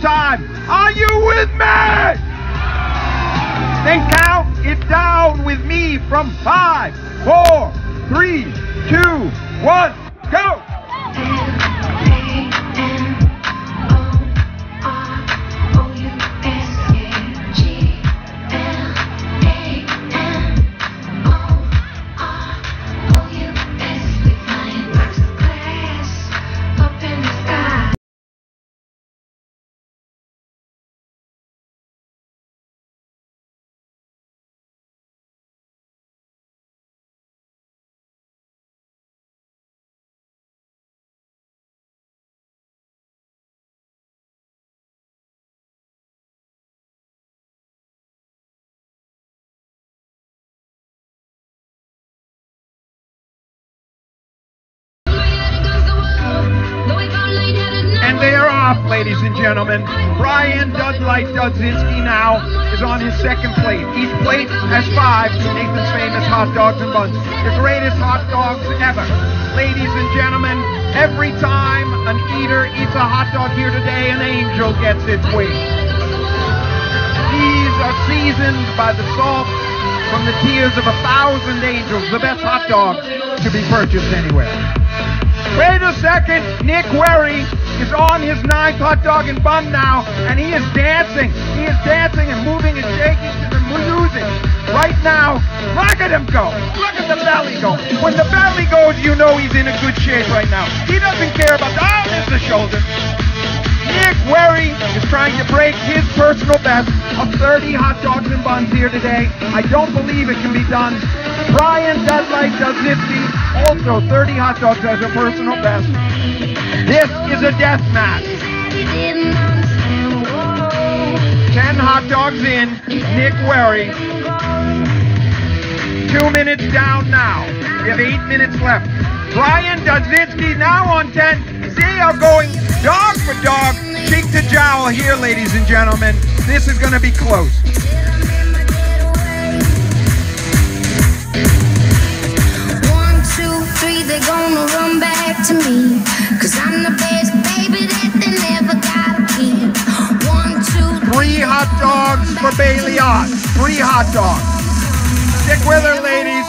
Time. Are you with me? Then count it down with me from 5, 4, 3, 2, 1, go! Ladies and gentlemen, Brian Dudlight Dudzinski now is on his second plate. Each plate has 5 Nathan's Famous hot dogs and buns. The greatest hot dogs ever. Ladies and gentlemen, every time an eater eats a hot dog here today, an angel gets its wings. These are seasoned by the salt from the tears of 1,000 angels, the best hot dogs to be purchased anywhere. Wait a second, Nick Werry is on his 9th hot dog and bun now, and he is dancing. He is dancing and moving and shaking to the music. Right now, look at him go. Look at the belly go. When the belly goes, you know he's in a good shape right now. He doesn't care about the, oh, there's the shoulder. Nick Werry is trying to break his personal best of 30 hot dogs and buns here today. I don't believe it can be done. Brian Dudlight Dudzinski, also 30 hot dogs as a personal best. This is a death match. 10 hot dogs in, Nick Werry. 2 minutes down now. We have 8 minutes left. Brian Dudzinski now on 10. They are going dog for dog, cheek to jowl here, ladies and gentlemen. This is going to be close. They're gonna run back to me, 'cause I'm the best baby that they never gotta be. 1, 2, 3 hot dogs for Bailey Ott. 3 hot dogs. Stick with her, ladies.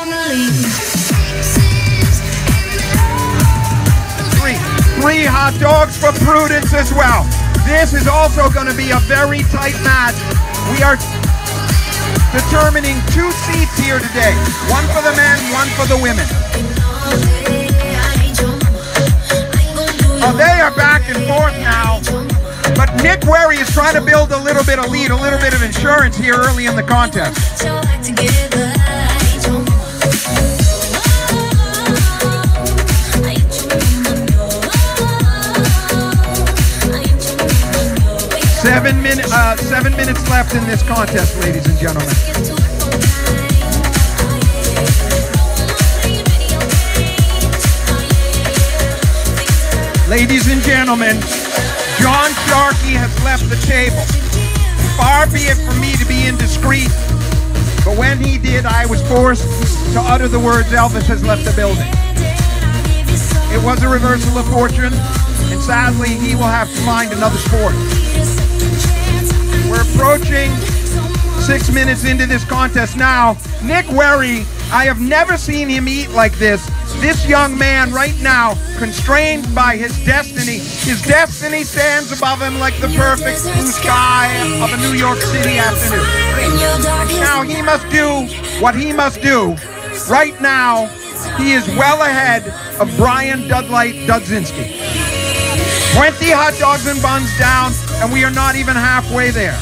3 hot dogs for Prudence as well. This is also going to be a very tight match. We are determining 2 seats here today. 1 for the men, 1 for the women. Oh, they are back and forth now. But Nick Werry is trying to build a little bit of lead, a little bit of insurance here early in the contest. 7 minutes left in this contest, ladies and gentlemen. Ladies and gentlemen, John Sharkey has left the table. Far be it from me to be indiscreet, but when he did, I was forced to utter the words, Elvis has left the building. It was a reversal of fortune, and sadly, he will have to find another sport. We're approaching 6 minutes into this contest now. Nick Werry, I have never seen him eat like this. This young man right now, constrained by his destiny stands above him like the perfect blue sky of a New York City afternoon. Now he must do what he must do. Right now, he is well ahead of Brian Dudlight Dudzinski. 20 hot dogs and buns down, and we are not even halfway there.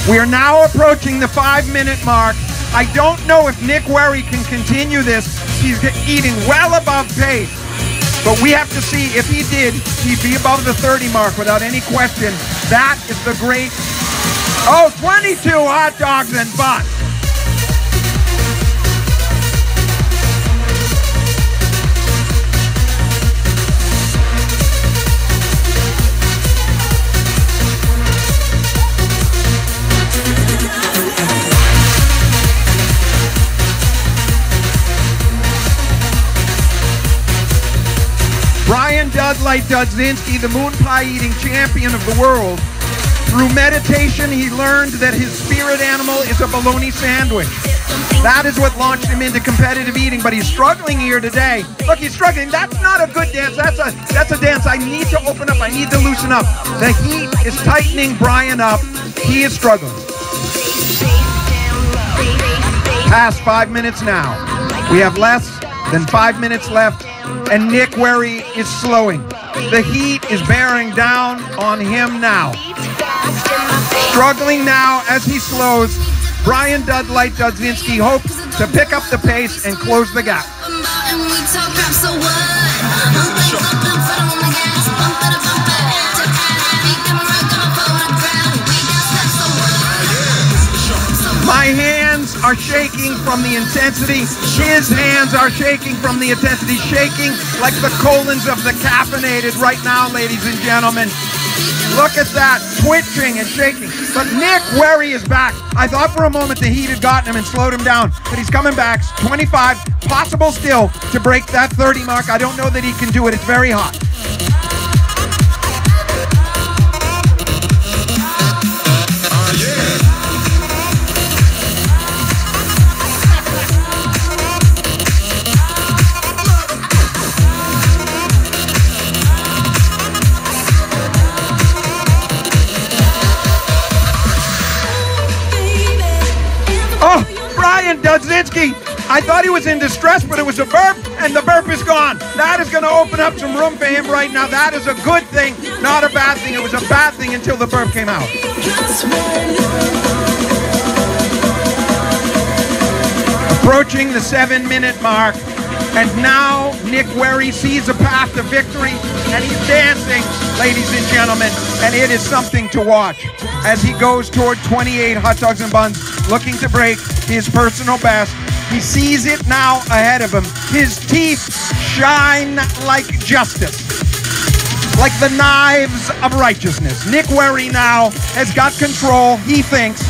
We are now approaching the 5-minute mark. I don't know if Nick Werry can continue this. He's eating well above pace. But we have to see if he did, he'd be above the 30 mark without any question. That is the great, 22 hot dogs and buns. Dudley Dudzinski, the moon pie eating champion of the world, through meditation he learned that his spirit animal is a bologna sandwich. That is what launched him into competitive eating, but he's struggling here today. Look, he's struggling. That's not a good dance. That's a dance I need to open up. I need to loosen up. The heat is tightening Brian up. He is struggling. Past 5 minutes now. We have less than 5 minutes left, and Nick Werry is slowing. The heat is bearing down on him now. Struggling now as he slows. Brian Dudley Dudzinski hopes to pick up the pace and close the gap. My hands are shaking from the intensity. His hands are shaking from the intensity, shaking like the colons of the caffeinated right now, ladies and gentlemen. Look at that, twitching and shaking. But Nick Werry is back. I thought for a moment the heat had gotten him and slowed him down, but he's coming back. 25, possible still to break that 30 mark. I don't know that he can do it. It's very hot. Oh, Brian Dudzinski. I thought he was in distress, but it was a burp, and the burp is gone. That is going to open up some room for him right now. That is a good thing, not a bad thing. It was a bad thing until the burp came out. Approaching the 7-minute mark, and now Nick Werry sees a path to victory, and he's dancing, ladies and gentlemen, and it is something to watch as he goes toward 28 hot dogs and buns, looking to break his personal best. He sees it now ahead of him. His teeth shine like justice, like the knives of righteousness. Nick Werry now has got control, he thinks,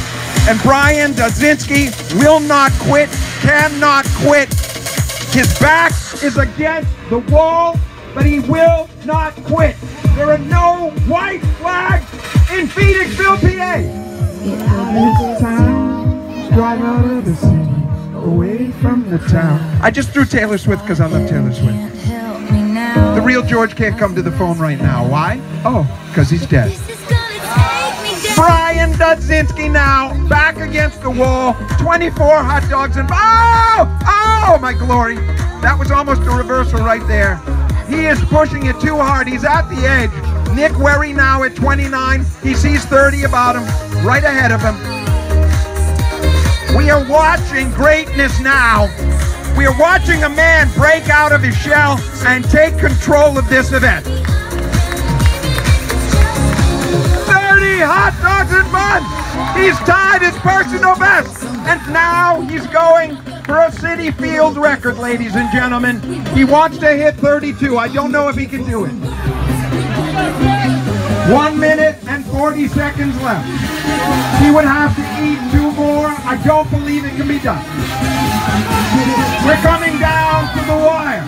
and Brian Dudzinski will not quit, cannot quit. His back is against the wall, but he will not quit. There are no white flags in Phoenixville, PA. Get out of town, Drive out of the city, away from the town. I just threw Taylor Swift because I love Taylor Swift. The real George can't come to the phone right now. Why? Oh, because he's dead. Brian Dudzinski now, back against the wall. 24 hot dogs and... Oh, my glory. That was almost a reversal right there. He is pushing it too hard. He's at the edge. Nick Werry now at 29. He sees 30 about him, right ahead of him. We are watching greatness now. We are watching a man break out of his shell and take control of this event. 30 hot dogs and buns. He's tied his personal best. And now he's going for a Citifield record, ladies and gentlemen. He wants to hit 32. I don't know if he can do it. 1 minute and 40 seconds left. He would have to eat 2 more. I don't believe it can be done. We're coming down to the wire.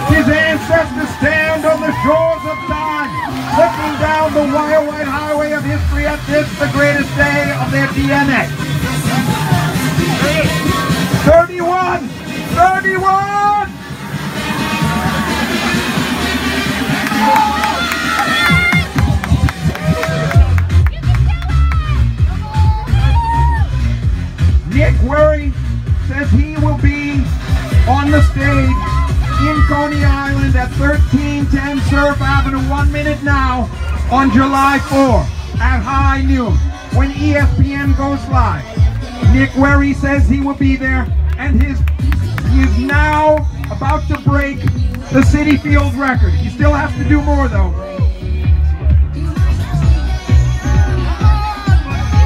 His ancestors stand on the shores of time, looking down the wire-white highway of history at this, the greatest day of their DNA. 31! 31! Nick Werry says he will be on the stage in Coney Island at 1310 Surf Avenue, 1 minute now, on July 4 at high noon when ESPN goes live. Nick Werry says he will be there, and he is now about to break the Citifield record. He still has to do more though.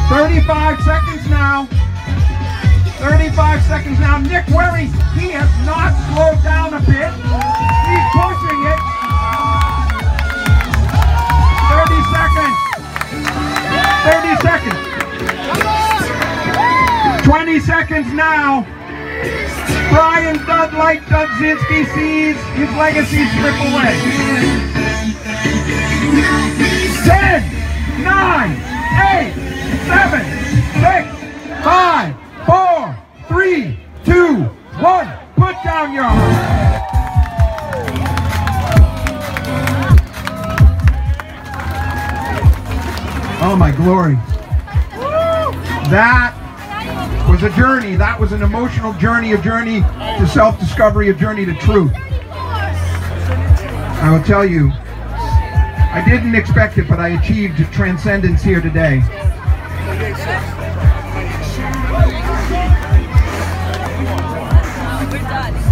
35 seconds now. 35 seconds now. Nick Werry, he has not slowed down a bit. He's pushing it. 30 seconds. 30 seconds. 20 seconds now. Brian Dudley Dudzinski sees his legacy strip away. 10, 9, 8, 7, 6, 5, 4, 3, 2, 1. Put down your arms. Oh my glory. That was a journey. That was an emotional journey, a journey to self-discovery, a journey to truth. I will tell you, I didn't expect it, but I achieved transcendence here today. We're done.